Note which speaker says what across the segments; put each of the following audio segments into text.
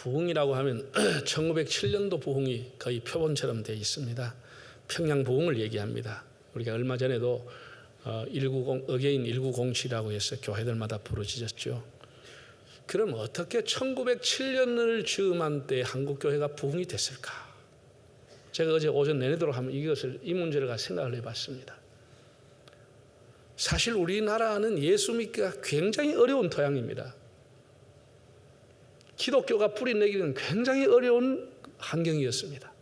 Speaker 1: 부흥이라고 하면 1907년도 부흥이 거의 표본처럼 되어 있습니다. 평양 부흥을 얘기합니다. 우리가 얼마 전에도 190 어게인 1907이라고 해서 교회들마다 부르짖었죠. 그럼 어떻게 1907년을 즈음한 때 한국 교회가 부흥이 됐을까? 제가 어제 오전 내내도록 한번 이 문제를 생각을 해봤습니다. 사실 우리나라는 예수 믿기가 굉장히 어려운 토양입니다. 기독교가 뿌리내기는 굉장히 어려운 환경이었습니다.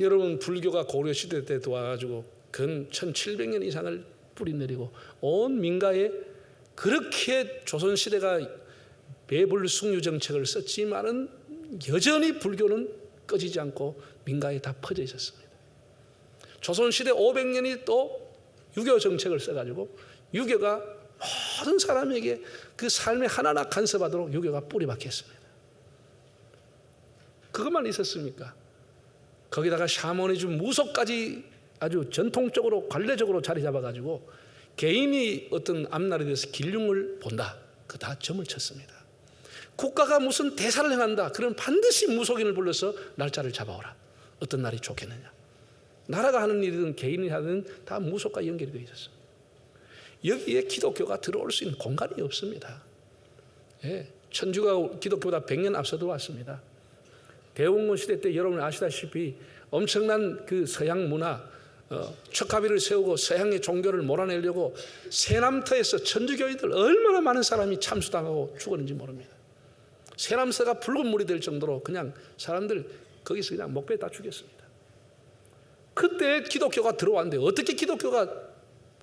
Speaker 1: 여러분, 불교가 고려시대 때 도와가지고 근 1700년 이상을 뿌리내리고 온 민가에 그렇게 조선시대가 매불숙류 정책을 썼지만은 여전히 불교는 꺼지지 않고 민가에 다 퍼져 있었습니다. 조선시대 500년이 또 유교 정책을 써가지고 유교가 모든 사람에게 그 삶의 하나하나 간섭하도록 유교가 뿌리박혔습니다. 그것만 있었습니까? 거기다가 샤머니즘 무속까지 아주 전통적으로 관례적으로 자리 잡아가지고 개인이 어떤 앞날에 대해서 길흉을 본다. 그 다 점을 쳤습니다. 국가가 무슨 대사를 행한다. 그럼 반드시 무속인을 불러서 날짜를 잡아오라. 어떤 날이 좋겠느냐. 나라가 하는 일이든 개인이 하든 다 무속과 연결이 되어 있었습니다. 여기에 기독교가 들어올 수 있는 공간이 없습니다. 예, 천주가 기독교보다 100년 앞서 들어왔습니다. 대원군 시대 때 여러분 아시다시피 엄청난 그 서양 문화, 척하비를 세우고 서양의 종교를 몰아내려고 세남터에서 천주교인들 얼마나 많은 사람이 참수당하고 죽었는지 모릅니다. 세남서가 붉은 물이 될 정도로 그냥 사람들 거기서 그냥 목베 다 죽였습니다. 그때 기독교가 들어왔는데 어떻게 기독교가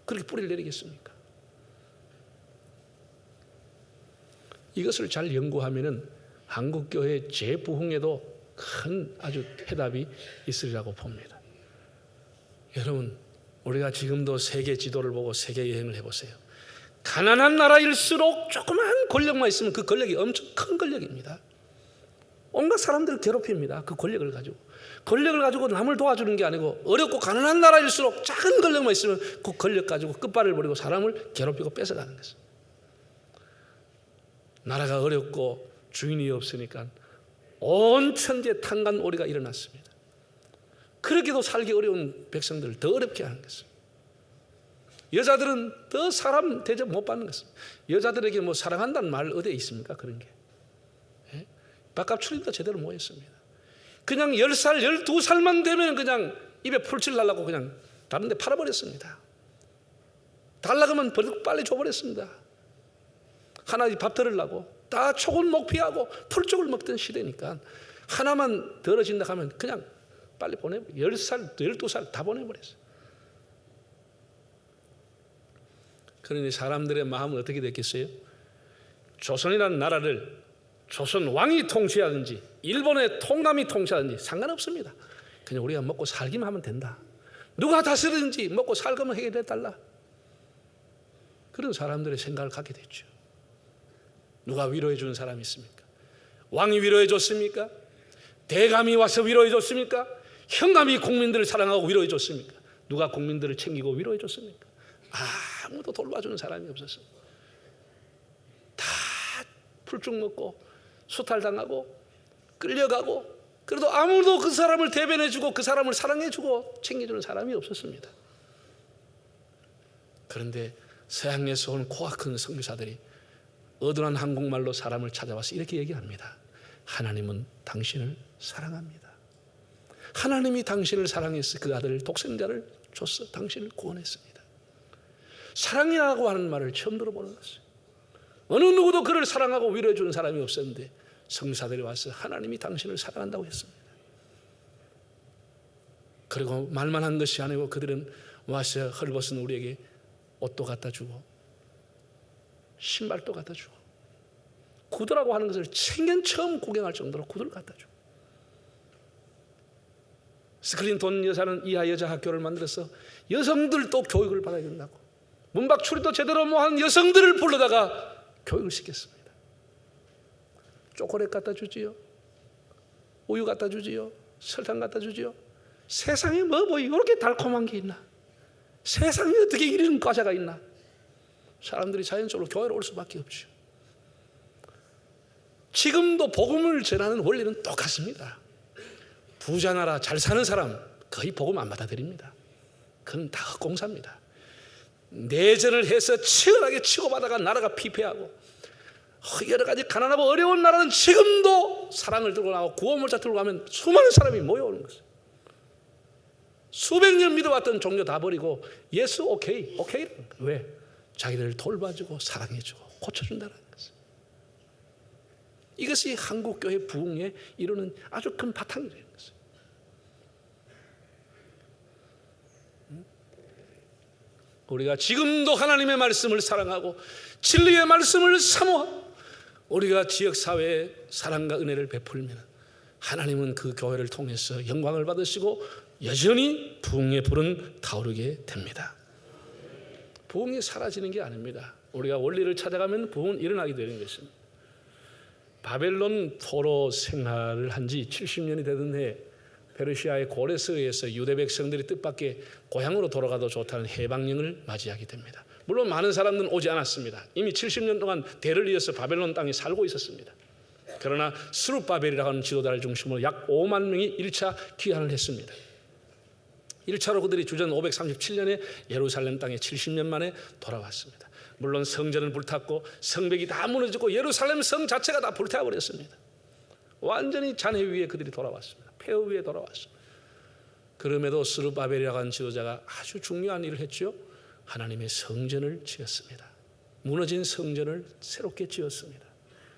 Speaker 1: 그렇게 뿌리를 내리겠습니까? 이것을 잘 연구하면은 한국교회 재부흥에도 큰 아주 해답이 있으리라고 봅니다. 여러분, 우리가 지금도 세계 지도를 보고 세계 여행을 해보세요. 가난한 나라일수록 조그만 권력만 있으면 그 권력이 엄청 큰 권력입니다. 온갖 사람들을 괴롭힙니다. 그 권력을 가지고 남을 도와주는 게 아니고 어렵고 가난한 나라일수록 작은 권력만 있으면 그 권력 가지고 끝발을 버리고 사람을 괴롭히고 뺏어가는 것입니다. 나라가 어렵고 주인이 없으니까 온 천지에 탄간오리가 일어났습니다. 그렇게도 살기 어려운 백성들을 더 어렵게 하는 것입니다. 여자들은 더 사람 대접 못 받는 것입니다. 여자들에게 뭐 사랑한다는 말 어디에 있습니까? 그런 게. 예? 밥값 추림도 제대로 못 했습니다. 그냥 10살, 12살만 되면 그냥 입에 풀칠 날라고 그냥 다른 데 팔아버렸습니다. 달라고 하면 빨리 줘버렸습니다. 하나 밥 들으려고 다 촉은 목피하고 풀쪽을 먹던 시대니까 하나만 덜어진다 하면 그냥 빨리 보내버려. 10살, 12살 다 보내버렸어요. 그러니 사람들의 마음은 어떻게 됐겠어요? 조선이라는 나라를 조선 왕이 통치하든지 일본의 통감이 통치하든지 상관없습니다. 그냥 우리가 먹고 살기만 하면 된다. 누가 다스리든지 먹고 살거면 해결해 달라. 그런 사람들의 생각을 갖게 됐죠. 누가 위로해 주는 사람이 있습니까? 왕이 위로해 줬습니까? 대감이 와서 위로해 줬습니까? 현감이 국민들을 사랑하고 위로해 줬습니까? 누가 국민들을 챙기고 위로해 줬습니까? 아무도 돌봐주는 사람이 없었어요. 다 풀쭉 먹고 수탈당하고 끌려가고 그래도 아무도 그 사람을 대변해주고 그 사람을 사랑해주고 챙겨주는 사람이 없었습니다. 그런데 서양에서 온 코가 큰 선교사들이 어눌한 한국말로 사람을 찾아와서 이렇게 얘기합니다. 하나님은 당신을 사랑합니다. 하나님이 당신을 사랑해서 그 아들 독생자를 줬어. 당신을 구원했습니다. 사랑이라고 하는 말을 처음 들어보는 것이에요. 어느 누구도 그를 사랑하고 위로해 주는 사람이 없었는데 성사들이 와서 하나님이 당신을 사랑한다고 했습니다. 그리고 말만 한 것이 아니고 그들은 와서 헐벗은 우리에게 옷도 갖다 주고 신발도 갖다 주고 구두라고 하는 것을 생전 처음 구경할 정도로 구두를 갖다 주고 스크린톤 여사는 이하 여자 학교를 만들어서 여성들도 교육을 받아야 된다고 문박 추리도 제대로 못한 여성들을 불러다가 교육을 시켰습니다. 초콜릿 갖다 주지요. 우유 갖다 주지요. 설탕 갖다 주지요. 세상에 뭐 이렇게 달콤한 게 있나? 세상에 어떻게 이런 과자가 있나? 사람들이 자연적으로 교회로 올 수밖에 없죠. 지금도 복음을 전하는 원리는 똑같습니다. 부자 나라 잘 사는 사람 거의 복음 안 받아들입니다. 그건 다 헛공사입니다. 내전을 해서 치열하게 치고받아가 나라가 피폐하고 여러 가지 가난하고 어려운 나라는 지금도 사랑을 들고 나오고 구원물자 들고 가면 수많은 사람이 모여오는 것이에요. 수백 년 믿어왔던 종교 다 버리고 예수 오케이. 왜? 자기들을 돌봐주고 사랑해주고 고쳐준다는 것이에요. 이것이 한국교회 부흥에 이루는 아주 큰 바탕이 되는 것이에요. 우리가 지금도 하나님의 말씀을 사랑하고 진리의 말씀을 사모하고 우리가 지역사회에 사랑과 은혜를 베풀면 하나님은 그 교회를 통해서 영광을 받으시고 여전히 부흥의 불은 타오르게 됩니다. 부흥이 사라지는 게 아닙니다. 우리가 원리를 찾아가면 부흥은 일어나게 되는 것입니다. 바벨론 포로 생활을 한 지 70년이 되던 해 페르시아의 고레스에 의해서 유대 백성들이 뜻밖의 고향으로 돌아가도 좋다는 해방령을 맞이하게 됩니다. 물론 많은 사람들은 오지 않았습니다. 이미 70년 동안 대를 이어서 바벨론 땅에 살고 있었습니다. 그러나 스룹바벨이라고 하는 지도자를 중심으로 약 5만 명이 1차 귀환을 했습니다. 1차로 그들이 주전 537년에 예루살렘 땅에 70년 만에 돌아왔습니다. 물론 성전은 불탔고 성벽이 다 무너지고 예루살렘 성 자체가 다 불타버렸습니다. 완전히 잔해 위에 그들이 돌아왔습니다. 폐허 위에 돌아왔습니다. 그럼에도 스룹바벨이라고 하는 지도자가 아주 중요한 일을 했죠. 하나님의 성전을 지었습니다. 무너진 성전을 새롭게 지었습니다.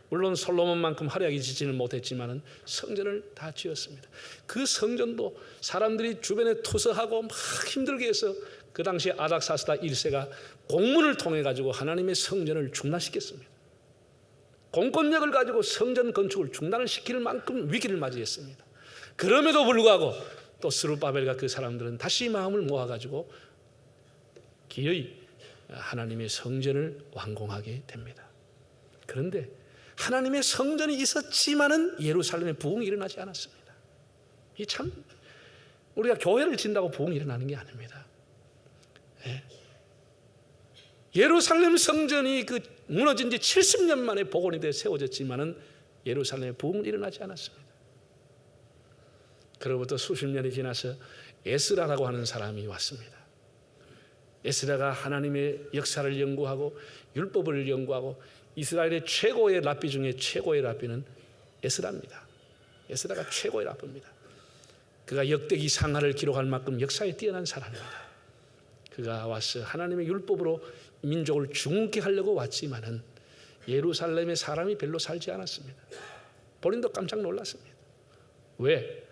Speaker 1: 물론 솔로몬만큼 화려하게 짓지는 못했지만 성전을 다 지었습니다. 그 성전도 사람들이 주변에 투서하고 막 힘들게 해서 그 당시 아닥사스다 1세가 공문을 통해 가지고 하나님의 성전을 중단시켰습니다. 공권력을 가지고 성전 건축을 중단을 시킬 만큼 위기를 맞이했습니다. 그럼에도 불구하고 또 스룹바벨과 그 사람들은 다시 마음을 모아가지고 기어이 하나님의 성전을 완공하게 됩니다. 그런데 하나님의 성전이 있었지만은 예루살렘에 부흥이 일어나지 않았습니다. 이 참 우리가 교회를 진다고 부흥이 일어나는 게 아닙니다. 예루살렘 성전이 그 무너진 지 70년 만에 복원이 돼 세워졌지만은 예루살렘에 부흥은 일어나지 않았습니다. 그로부터 수십 년이 지나서 에스라라고 하는 사람이 왔습니다. 에스라가 하나님의 역사를 연구하고 율법을 연구하고 이스라엘의 최고의 랍비 중에 최고의 랍비는 에스라입니다. 에스라가 최고의 랍비입니다. 그가 역대기 상하를 기록할 만큼 역사에 뛰어난 사람입니다. 그가 와서 하나님의 율법으로 민족을 중흥케 하려고 왔지만은 예루살렘에 사람이 별로 살지 않았습니다. 본인도 깜짝 놀랐습니다. 왜?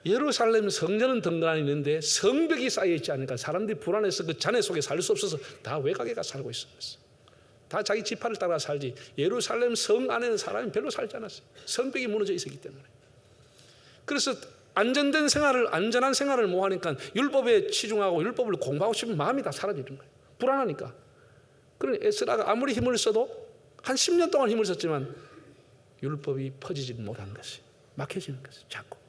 Speaker 1: 예루살렘 성전은 덩그러니 있는데 성벽이 쌓여있지 않으니까 사람들이 불안해서 그 잔해 속에 살 수 없어서 다 외곽에 가 살고 있었어요. 다 자기 지파를 따라 살지 예루살렘 성 안에는 사람이 별로 살지 않았어요. 성벽이 무너져 있었기 때문에. 그래서 안전한 생활을 못 하니까 율법에 치중하고 율법을 공부하고 싶은 마음이 다 사라지는 거예요. 불안하니까. 그러니 에스라가 아무리 힘을 써도 한 10년 동안 힘을 썼지만 율법이 퍼지지 못한 것이 막혀지는 것이 자꾸.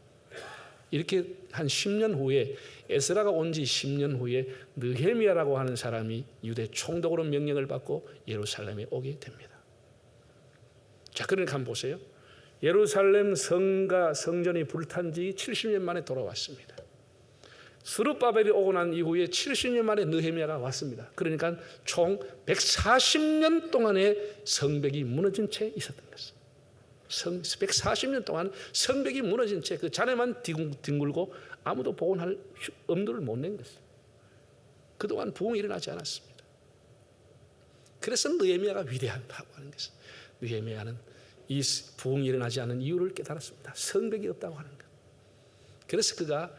Speaker 1: 이렇게 한 10년 후에 에스라가 온 지 10년 후에 느헤미야라고 하는 사람이 유대 총독으로 명령을 받고 예루살렘에 오게 됩니다. 자, 그러니까 한번 보세요. 예루살렘 성과 성전이 불탄 지 70년 만에 돌아왔습니다. 스룹바벨이 오고 난 이후에 70년 만에 느헤미야가 왔습니다. 그러니까 총 140년 동안의 성벽이 무너진 채 있었던 것입니다. 140년 동안 성벽이 무너진 채 그 잔해만 뒹굴고 아무도 복원할 엄두를 못 낸 것입니다. 그동안 부흥이 일어나지 않았습니다. 그래서 느헤미야가 위대하다고 하는 것입니다. 느헤미야는 이 부흥이 일어나지 않은 이유를 깨달았습니다. 성벽이 없다고 하는 것. 그래서 그가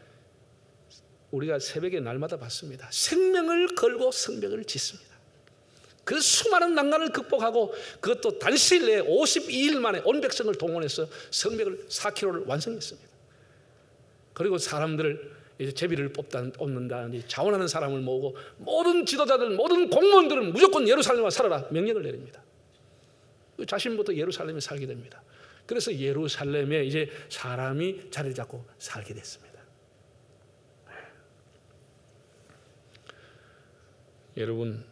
Speaker 1: 우리가 새벽에 날마다 봤습니다. 생명을 걸고 성벽을 짓습니다. 그 수많은 난관을 극복하고 그것도 단시일 내에 52일 만에 온 백성을 동원해서 성벽을 4km를 완성했습니다. 그리고 사람들을 이제 제비를 뽑는다니 자원하는 사람을 모으고 모든 지도자들, 모든 공무원들은 무조건 예루살렘에 살아라 명령을 내립니다. 자신부터 예루살렘에 살게 됩니다. 그래서 예루살렘에 이제 사람이 자리를 잡고 살게 됐습니다. 여러분,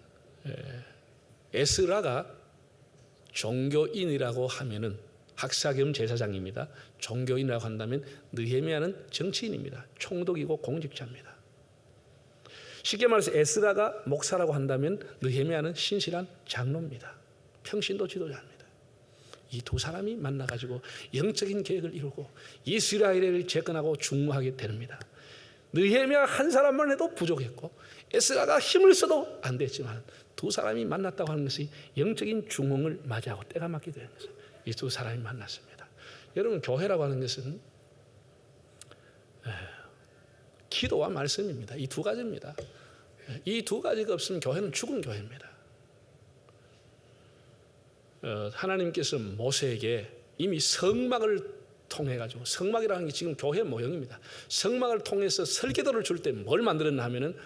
Speaker 1: 에스라가 종교인이라고 하면은 학사 겸 제사장입니다. 종교인이라고 한다면 느헤미야는 정치인입니다. 총독이고 공직자입니다. 쉽게 말해서 에스라가 목사라고 한다면 느헤미야는 신실한 장로입니다. 평신도 지도자입니다. 이 두 사람이 만나가지고 영적인 계획을 이루고 이스라엘을 재건하고 중무하게 됩니다. 느헤미야 한 사람만 해도 부족했고 에스라가 힘을 써도 안 됐지만 두 사람이 만났다고 하는 것이 영적인 중흥을 맞이하고 때가 맞게 되는 것입니다. 이 두 사람이 만났습니다. 여러분, 교회라고 하는 것은 기도와 말씀입니다. 이 두 가지입니다. 이 두 가지가 없으면 교회는 죽은 교회입니다. 하나님께서 모세에게 이미 성막을 통해 가지고, 성막이라는 게 지금 교회 모형입니다. 성막을 통해서 설계도를 줄 때 뭘 만들었나 하면은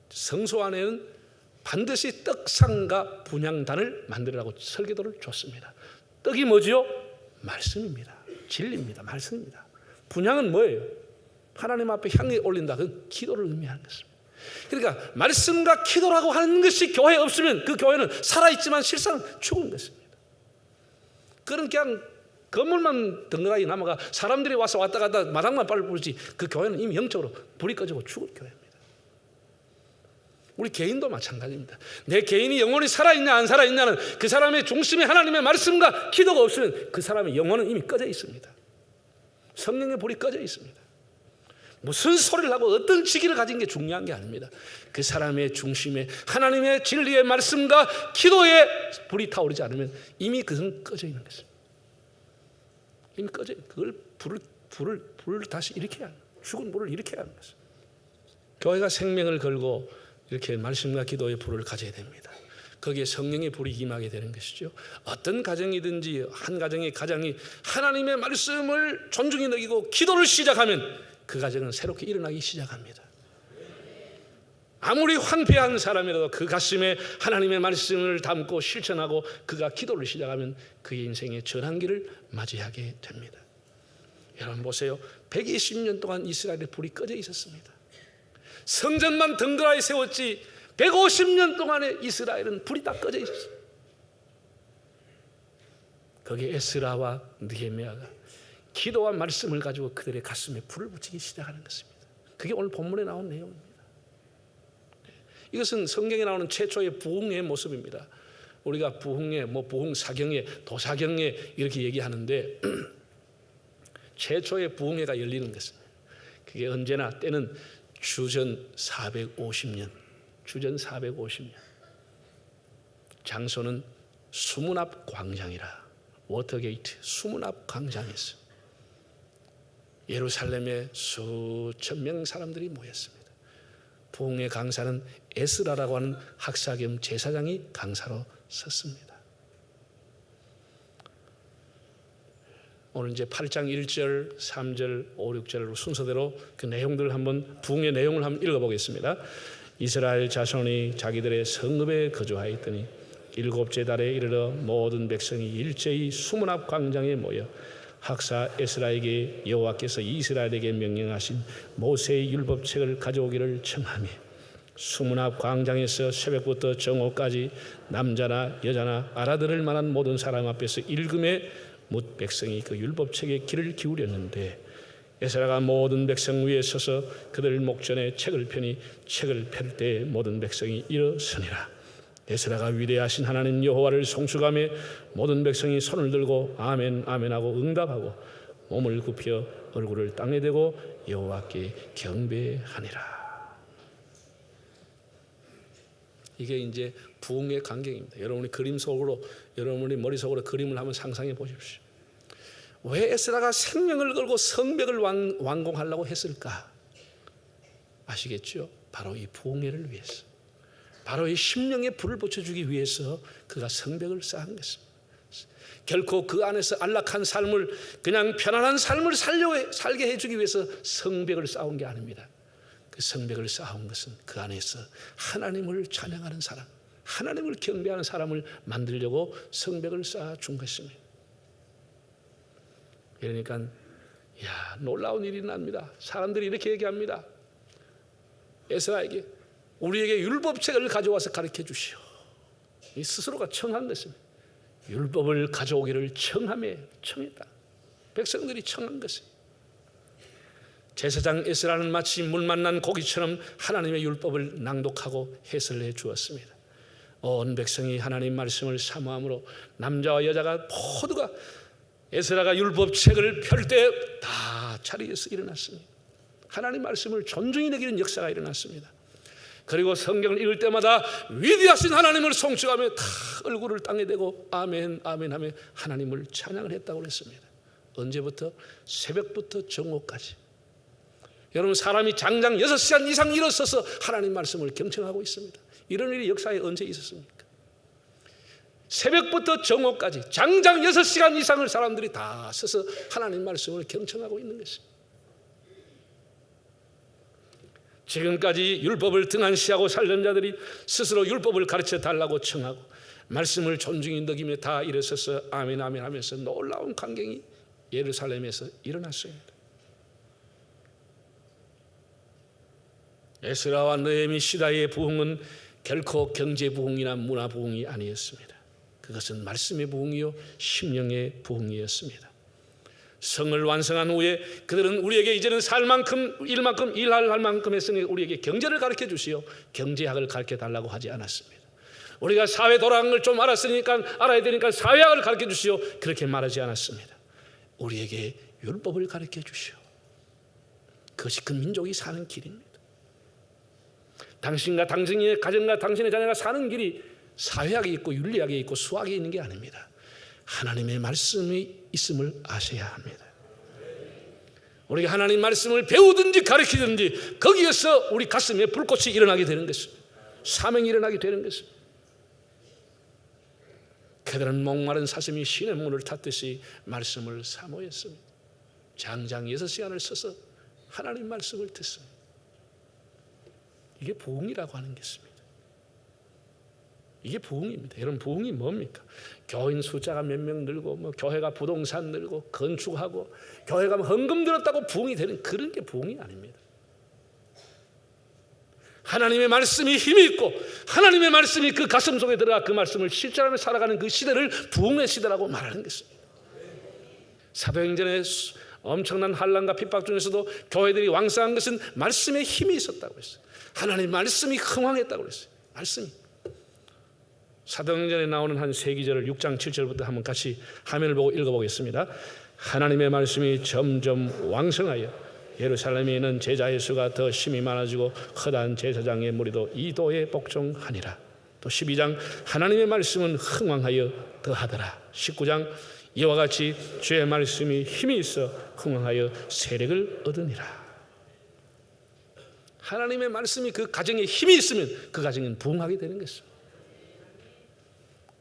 Speaker 1: 성소 안에는 반드시 떡상과 분향단을 만들라고 설계도를 줬습니다. 떡이 뭐지요? 말씀입니다. 진리입니다. 말씀입니다. 분향은 뭐예요? 하나님 앞에 향기 올린다. 그건 기도를 의미하는 것입니다. 그러니까 말씀과 기도라고 하는 것이 교회에 없으면 그 교회는 살아있지만 실상 죽은 것입니다. 그런 그냥 건물만 덩그라니 남아가 사람들이 와서 왔다 갔다 마당만 밟을지 그 교회는 이미 영적으로 불이 꺼지고 죽은 교회입니다. 우리 개인도 마찬가지입니다. 내 개인이 영혼이 살아있냐 안 살아있냐는 그 사람의 중심이 하나님의 말씀과 기도가 없으면 그 사람의 영혼은 이미 꺼져 있습니다. 성령의 불이 꺼져 있습니다. 무슨 소리를 하고 어떤 직위를 가진 게 중요한 게 아닙니다. 그 사람의 중심에 하나님의 진리의 말씀과 기도의 불이 타오르지 않으면 이미 그것은 꺼져 있는 것입니다. 이미 꺼져 있는, 그걸 불을 다시 일으켜야 합니다. 죽은 불을 일으켜야 하는 것입니다. 교회가 생명을 걸고 이렇게 말씀과 기도의 불을 가져야 됩니다. 거기에 성령의 불이 임하게 되는 것이죠. 어떤 가정이든지 한 가정이 하나님의 말씀을 존중히 여기고 기도를 시작하면 그 가정은 새롭게 일어나기 시작합니다. 아무리 황폐한 사람이라도 그 가슴에 하나님의 말씀을 담고 실천하고 그가 기도를 시작하면 그의 인생의 전환기를 맞이하게 됩니다. 여러분 보세요. 120년 동안 이스라엘의 불이 꺼져 있었습니다. 성전만 덩그라이 세웠지 150년 동안의 이스라엘은 불이 다 꺼져 있었어요. 거기에 에스라와 느헤미야가 기도와 말씀을 가지고 그들의 가슴에 불을 붙이기 시작하는 것입니다. 그게 오늘 본문에 나온 내용입니다. 이것은 성경에 나오는 최초의 부흥의 모습입니다. 우리가 부흥회, 부흥사경회, 도사경회 이렇게 얘기하는데 최초의 부흥회가 열리는 것입니다. 그게 언제나 때는 주전 450년, 장소는 수문 앞 광장이라, 워터게이트 수문 앞 광장이었어요. 예루살렘에 수천 명 사람들이 모였습니다. 부흥의 강사는 에스라라고 하는 학사 겸 제사장이 강사로 섰습니다. 오늘 이제 8장 1절, 3절, 5, 6절 순서대로 그 내용들을 한번, 부흥의 내용을 한번 읽어보겠습니다. 이스라엘 자손이 자기들의 성읍에 거주하였더니 일곱째 달에 이르러 모든 백성이 일제히 수문 앞 광장에 모여 학사 에스라에게 여호와께서 이스라엘에게 명령하신 모세의 율법책을 가져오기를 청하며 수문 앞 광장에서 새벽부터 정오까지 남자나 여자나 알아들을 만한 모든 사람 앞에서 읽음에 뭇 백성이 그 율법책에 귀를 기울였는데 에스라가 모든 백성 위에 서서 그들 목전에 책을 펴니 책을 펼 때 모든 백성이 일어서니라. 에스라가 위대하신 하나님 여호와를 송축하며 모든 백성이 손을 들고 아멘 아멘하고 응답하고 몸을 굽혀 얼굴을 땅에 대고 여호와께 경배하니라. 이게 이제 부흥의 광경입니다. 여러분이 그림 속으로, 여러분이 머릿속으로 그림을 한번 상상해 보십시오. 왜 에스라가 생명을 걸고 성벽을 완공하려고 했을까? 아시겠죠? 바로 이 부흥회를 위해서, 바로 이 심령에 불을 붙여주기 위해서 그가 성벽을 쌓은 것입니다. 결코 그 안에서 안락한 삶을, 그냥 편안한 삶을 살게 해주기 위해서 성벽을 쌓은 게 아닙니다. 그 성벽을 쌓은 것은 그 안에서 하나님을 찬양하는 사람, 하나님을 경배하는 사람을 만들려고 성벽을 쌓아준 것입니다. 그러니까 놀라운 일이 납니다. 사람들이 이렇게 얘기합니다. 에스라에게 우리에게 율법책을 가져와서 가르쳐 주시오. 이 스스로가 청한 것입니다. 율법을 가져오기를 청했다. 백성들이 청한 것이 제사장 에스라는 마치 물 만난 고기처럼 하나님의 율법을 낭독하고 해설해 주었습니다. 온 백성이 하나님 말씀을 사모함으로 남자와 여자가 모두가 에스라가 율법책을 펼 때 다 자리에서 일어났습니다. 하나님 말씀을 존중히 여기는 역사가 일어났습니다. 그리고 성경을 읽을 때마다 위대하신 하나님을 송축하며 다 얼굴을 땅에 대고 아멘 아멘 하며 하나님을 찬양을 했다고 그랬습니다. 언제부터? 새벽부터 정오까지. 여러분, 사람이 장장 6시간 이상 일어서서 하나님 말씀을 경청하고 있습니다. 이런 일이 역사에 언제 있었습니까? 새벽부터 정오까지 장장 6시간 이상을 사람들이 다 서서 하나님 말씀을 경청하고 있는 것입니다. 지금까지 율법을 등한시하고 살던 자들이 스스로 율법을 가르쳐 달라고 청하고 말씀을 존중히 여기며 다 일어서서 아멘 아멘 하면서 놀라운 광경이 예루살렘에서 일어났습니다. 에스라와 느헤미 시다의 부흥은 결코 경제 부흥이나 문화 부흥이 아니었습니다. 그것은 말씀의 부흥이요 심령의 부흥이었습니다. 성을 완성한 후에 그들은 우리에게 이제는 살 만큼 일할 만큼 했으니 우리에게 경제를 가르쳐 주시오, 경제학을 가르쳐 달라고 하지 않았습니다. 우리가 사회 돌아간 걸 좀 알아야 되니까 사회학을 가르쳐 주시오, 그렇게 말하지 않았습니다. 우리에게 율법을 가르쳐 주시오. 그것이 그 민족이 사는 길입니다. 당신과 당신의 가정과 당신의 자녀가 사는 길이 사회학이 있고 윤리학이 있고 수학이 있는 게 아닙니다. 하나님의 말씀이 있음을 아셔야 합니다. 우리가 하나님 말씀을 배우든지 가르치든지 거기에서 우리 가슴에 불꽃이 일어나게 되는 것입니다. 사명이 일어나게 되는 것입니다. 그들은 목마른 사슴이 신의 문을 탔듯이 말씀을 사모했습니다. 장장 6시간을 서서 하나님 말씀을 듣습니다. 이게 부흥이라고 하는 것입니다. 이게 부흥입니다. 여러분, 부흥이 뭡니까? 교인 숫자가 몇 명 늘고 교회가 부동산 늘고 건축하고 교회가 헌금 들었다고 부흥이 되는 그런 게 부흥이 아닙니다. 하나님의 말씀이 힘이 있고 하나님의 말씀이 그 가슴 속에 들어가 그 말씀을 실천하며 살아가는 그 시대를 부흥의 시대라고 말하는 것입니다. 사도행전에 엄청난 환난과 핍박 중에서도 교회들이 왕성한 것은 말씀에 힘이 있었다고 했어요. 하나님 말씀이 흥황했다고 그랬어요. 말씀이. 사도행전에 나오는 한 세 기절을 6장 7절부터 한번 같이 화면을 보고 읽어보겠습니다. 하나님의 말씀이 점점 왕성하여 예루살렘에 있는 제자의 수가 더 심히 많아지고 허다한 제사장의 무리도 이도에 복종하니라. 또 12장 하나님의 말씀은 흥왕하여 더하더라. 19장 이와 같이 주의 말씀이 힘이 있어 흥왕하여 세력을 얻으니라. 하나님의 말씀이 그 가정에 힘이 있으면 그 가정은 부흥하게 되는 것입니다.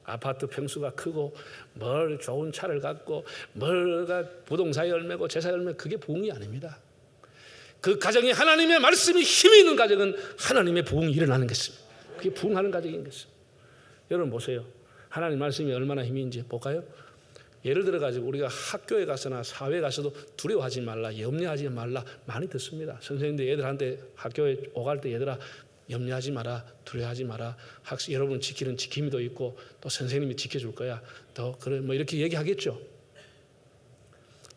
Speaker 1: 아파트 평수가 크고 뭘 좋은 차를 갖고 뭘가 부동산 열매고 제사 열매, 그게 부흥이 아닙니다. 그 가정에 하나님의 말씀이 힘이 있는 가정은 하나님의 부흥이 일어나는 것입니다. 그게 부흥하는 가정인 것입니다. 여러분 보세요. 하나님 말씀이 얼마나 힘이 있는지 볼까요? 예를 들어 가지고 우리가 학교에 가서나 사회에 가서도 두려워하지 말라, 염려하지 말라 많이 듣습니다. 선생님들 애들한테 학교에 오갈 때 얘들아 염려하지 마라, 두려워하지 마라. 여러분 지키는 지킴이도 있고 또 선생님이 지켜줄 거야. 더 그래 뭐 이렇게 얘기하겠죠.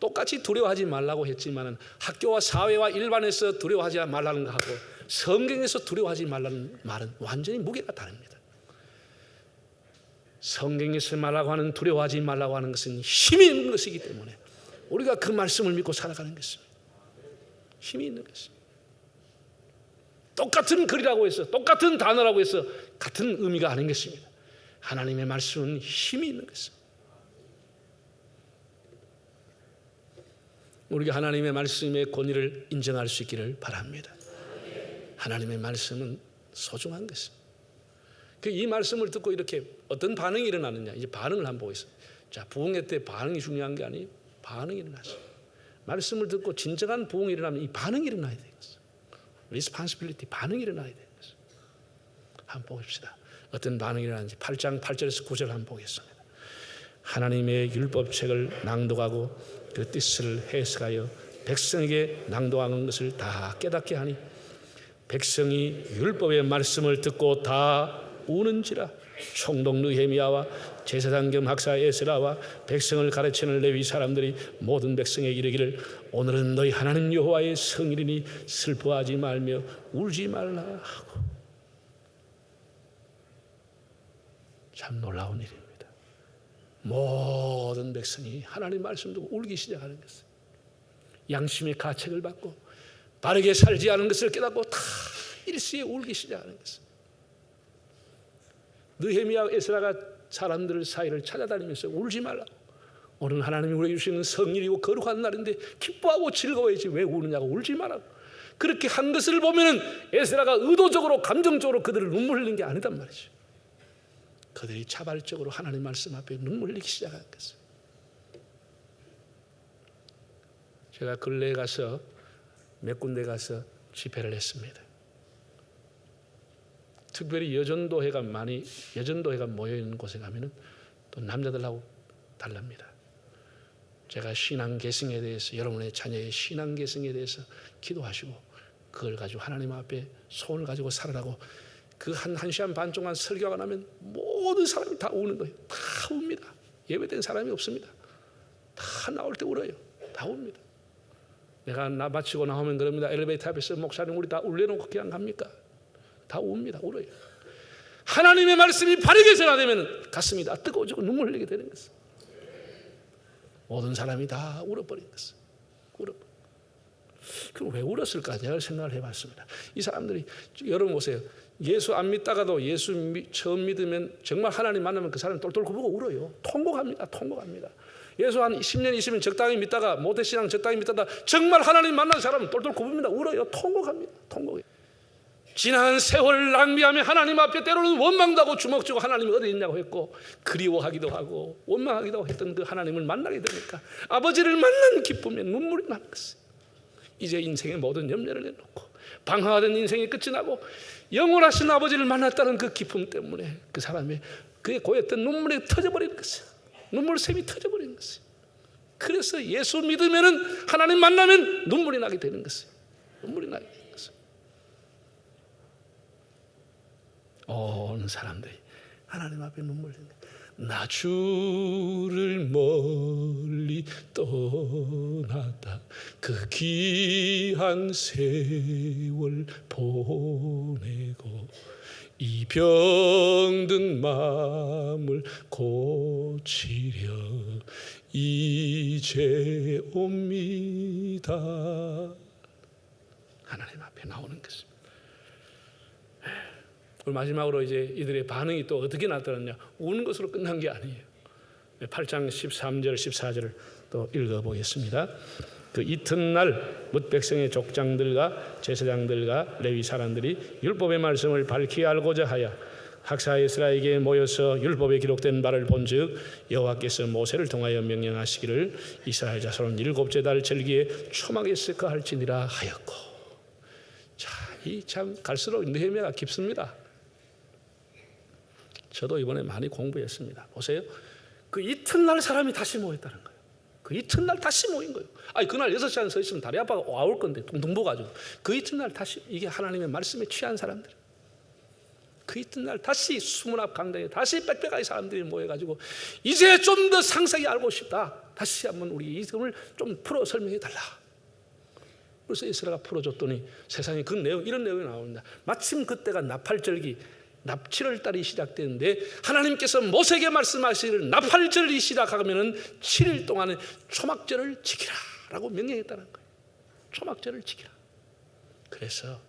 Speaker 1: 똑같이 두려워하지 말라고 했지만은 학교와 사회와 일반에서 두려워하지 말라는 거하고 성경에서 두려워하지 말라는 말은 완전히 무게가 다릅니다. 성경에서 말라고 하는 두려워하지 말라고 하는 것은 힘이 있는 것이기 때문에 우리가 그 말씀을 믿고 살아가는 것입니다. 힘이 있는 것입니다. 똑같은 글이라고 해서 똑같은 단어라고 해서 같은 의미가 아닌 것입니다. 하나님의 말씀은 힘이 있는 것입니다. 우리가 하나님의 말씀의 권위를 인정할 수 있기를 바랍니다. 하나님의 말씀은 소중한 것입니다. 이 말씀을 듣고 이렇게 어떤 반응이 일어나느냐, 이제 반응을 한번 보겠습니다. 자, 부흥회 때 반응이 중요한 게 아니에요. 반응이 일어났어요. 말씀을 듣고 진정한 부흥이 일어나면 이 반응이 일어나야 되겠어요. 리스폰시빌리티, 반응이 일어나야 되겠어요. 한번 보십시다. 어떤 반응이 일어나는지 8장 8절에서 9절 한번 보겠습니다. 하나님의 율법책을 낭독하고 그 뜻을 해석하여 백성에게 낭독하는 것을 다 깨닫게 하니 백성이 율법의 말씀을 듣고 다 우는지라. 총독 느헤미야와 제사장 겸 학사 에스라와 백성을 가르치는 레위 사람들이 모든 백성에게 이르기를 오늘은 너희 하나님 여호와의 성일이니 슬퍼하지 말며 울지 말라 하고. 참 놀라운 일입니다. 모든 백성이 하나님 말씀 듣고 울기 시작하는 것을, 양심의 가책을 받고 바르게 살지 않은 것을 깨닫고 다 일시에 울기 시작하는 것을. 느헤미야 에스라가 사람들 사이를 찾아다니면서 울지 말라고, 오늘 하나님이 우리에게 주시는 성일이고 거룩한 날인데 기뻐하고 즐거워야지 왜 우느냐고, 울지 말라고. 그렇게 한 것을 보면은 에스라가 의도적으로 감정적으로 그들을 눈물 흘린 게 아니단 말이죠. 그들이 자발적으로 하나님 말씀 앞에 눈물 흘리기 시작한 것을. 제가 근래에 가서 몇 군데 가서 집회를 했습니다. 특별히 여전도회가 모여 있는 곳에 가면은 또 남자들하고 달랍니다. 제가 신앙 계승에 대해서, 여러분의 자녀의 신앙 계승에 대해서 기도하시고 그걸 가지고 하나님 앞에 소원을 가지고 살아라고 그 한 시간 반 동안 설교가 나면 모든 사람이 다 우는 거예요. 다 웁니다. 예배된 사람이 없습니다. 다 나올 때 울어요. 다 웁니다. 내가 나 마치고 나오면 그럽니다. 엘리베이터 앞에서 목사님 우리 다 울려놓고 그냥 갑니까? 다 웁니다. 울어요. 하나님의 말씀이 바르게 전하되면 가슴이 다 뜨거워지고 눈물 흘리게 되는 것을. 모든 사람이 다 울어버린 것을. 그럼 왜 울었을까? 제가 생각을 해봤습니다. 이 사람들이, 여러분 보세요. 예수 안 믿다가도 예수 처음 믿으면 정말 하나님 만나면 그 사람 똘똘 굽고 울어요. 통곡합니다. 예수 한 10년 있으면 적당히 믿다가 모태신앙 적당히 믿다가 정말 하나님 만난 사람은 똘똘 굽습니다. 울어요. 통곡합니다. 지난 세월 낭비하며 하나님 앞에 때로는 원망도 하고 주먹 쥐고 하나님이 어디 있냐고 했고 그리워하기도 하고 원망하기도 했던 그 하나님을 만나게 되니까 아버지를 만난 기쁨에 눈물이 나는 것이에요. 이제 인생의 모든 염려를 내놓고 방황하던 인생이 끝이 나고 영원하신 아버지를 만났다는 그 기쁨 때문에 그 사람의 그의 고였던 눈물이 터져버리는 것이에요. 눈물샘이 터져버리는 것이에요. 그래서 예수 믿으면은 하나님 만나면 눈물이 나게 되는 것이에요. 온 사람들이 하나님 앞에 눈물 흘린다. 나 주를 멀리 떠났다 그 귀한 세월 보내고 이 병든 마음을 고치려 이제 옵니다. 하나님 앞에 나오는 것입니다. 마지막으로 이제 이들의 반응이 또 어떻게 나타났냐? 우는 것으로 끝난 게 아니에요. 8장 13절 14절을 또 읽어보겠습니다. 그 이튿날 뭇 백성의 족장들과 제사장들과 레위 사람들이 율법의 말씀을 밝히 알고자 하여 학사 에스라에게 모여서 율법에 기록된 바를 본즉 여호와께서 모세를 통하여 명령하시기를 이스라엘 자손은 7째 달 절기에 초막에서 거할지니라 하였고. 자, 이 참 갈수록 느헤미야가 깊습니다. 저도 이번에 많이 공부했습니다. 보세요. 그 이튿날 사람이 다시 모였다는 거예요. 그 이튿날 다시 모인 거예요. 아니 그날 6시 안에 서 있으면 다리 아파가 와올 건데 둥둥 부어가지고 그 이튿날 다시, 이게 하나님의 말씀에 취한 사람들, 그 이튿날 다시 수문 앞 강당에 다시 빽빽하게 사람들이 모여가지고 이제 좀 더 상세히 알고 싶다. 다시 한번 우리 이 점을 좀 풀어 설명해 달라. 그래서 에스라가 풀어줬더니 세상에 그 내용, 이런 내용이 나옵니다. 마침 그때가 나팔절기, 납7월 달이 시작되는데 하나님께서 모세에게 말씀하시기를 나팔절이 시작하면은 7일 동안에 초막절을 지키라 라고 명령했다는 거예요. 초막절을 지키라. 그래서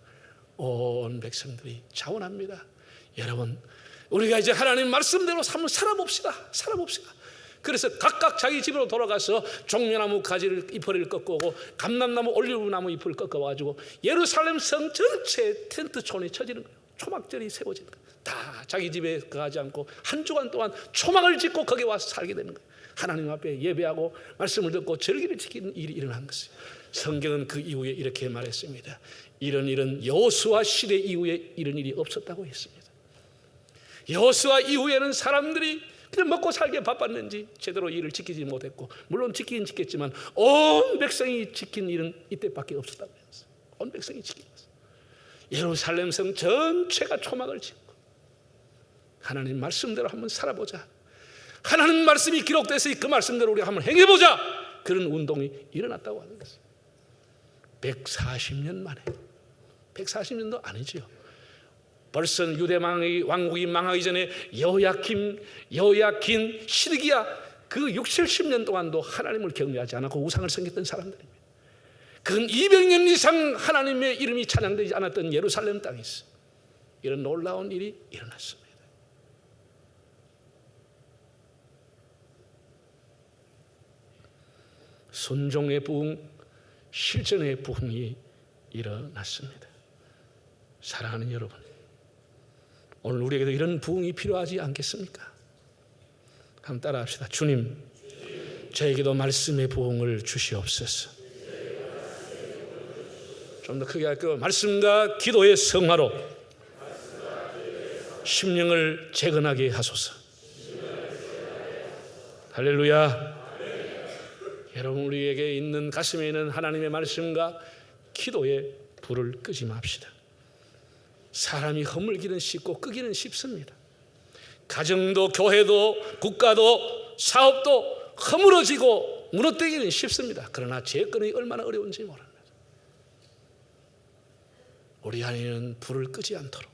Speaker 1: 온 백성들이 자원합니다. 여러분, 우리가 이제 하나님 말씀대로 한번 살아봅시다. 그래서 각각 자기 집으로 돌아가서 종려나무 가지를 이파리를 꺾고 오고 감람나무 올리브나무 잎을 꺾어가지고 예루살렘 성 전체에 텐트촌이 쳐지는 거예요. 초막절이 세워지는 거예요. 다 자기 집에 가지 않고 한 주간 동안 초막을 짓고 거기에 와서 살게 되는 거예요. 하나님 앞에 예배하고 말씀을 듣고 절기를 지키는 일이 일어난 것이에요. 성경은 그 이후에 이렇게 말했습니다. 이런 일은 여호수아 시대 이후에 이런 일이 없었다고 했습니다. 여호수아 이후에는 사람들이 그냥 먹고 살기에 바빴는지 제대로 일을 지키지 못했고, 물론 지키긴 지켰지만 온 백성이 지킨 일은 이때밖에 없었다고 했어요. 온 백성이 지킨 것은 예루살렘 성 전체가 초막을 짓고 하나님 말씀대로 한번 살아보자. 하나님 말씀이 기록돼서 그 말씀대로 우리가 한번 행해보자. 그런 운동이 일어났다고 하는 것입니다. 140년 만에. 140년도 아니지요. 벌써 유대 왕국이 망하기 전에 여호야킨, 시드기야 그 60, 70년 동안도 하나님을 경외하지 않았고 우상을 섬겼던 사람들입니다. 근 200년 이상 하나님의 이름이 찬양되지 않았던 예루살렘 땅에서 이런 놀라운 일이 일어났습니다. 순종의 부흥, 실전의 부흥이 일어났습니다. 사랑하는 여러분, 오늘 우리에게도 이런 부흥이 필요하지 않겠습니까? 한번 따라합시다. 주님, 저에게도 말씀의 부흥을 주시옵소서. 좀 더 크게 할까요? 말씀과 기도의 성화로 심령을 재건하게 하소서. 할렐루야. 여러분, 우리에게 있는 가슴에 있는 하나님의 말씀과 기도의 불을 끄지 맙시다. 사람이 허물기는 쉽고 끄기는 쉽습니다. 가정도 교회도 국가도 사업도 허물어지고 무너뜨리기는 쉽습니다. 그러나 재건이 얼마나 어려운지 모릅니다. 우리 안에는 불을 끄지 않도록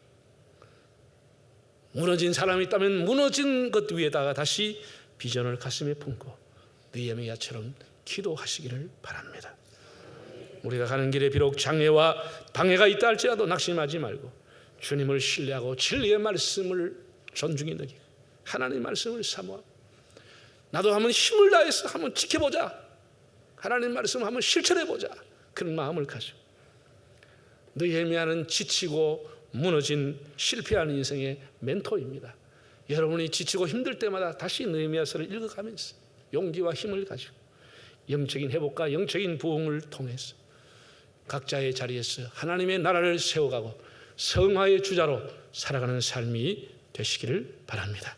Speaker 1: 무너진 사람이 있다면 무너진 것 위에다가 다시 비전을 가슴에 품고 느헤미야처럼 기도하시기를 바랍니다. 우리가 가는 길에 비록 장애와 방해가 있다 할지라도 낙심하지 말고 주님을 신뢰하고 진리의 말씀을 존중히 여기고 하나님의 말씀을 사모하고 나도 한번 힘을 다해서 한번 지켜보자, 하나님 말씀을 한번 실천해보자, 그런 마음을 가지고 느헤미야는 지치고 무너진 실패하는 인생의 멘토입니다. 여러분이 지치고 힘들 때마다 다시 느헤미야서를 읽어가면서 용기와 힘을 가지고 영적인 회복과 영적인 부흥을 통해서 각자의 자리에서 하나님의 나라를 세워가고 성화의 주자로 살아가는 삶이 되시기를 바랍니다.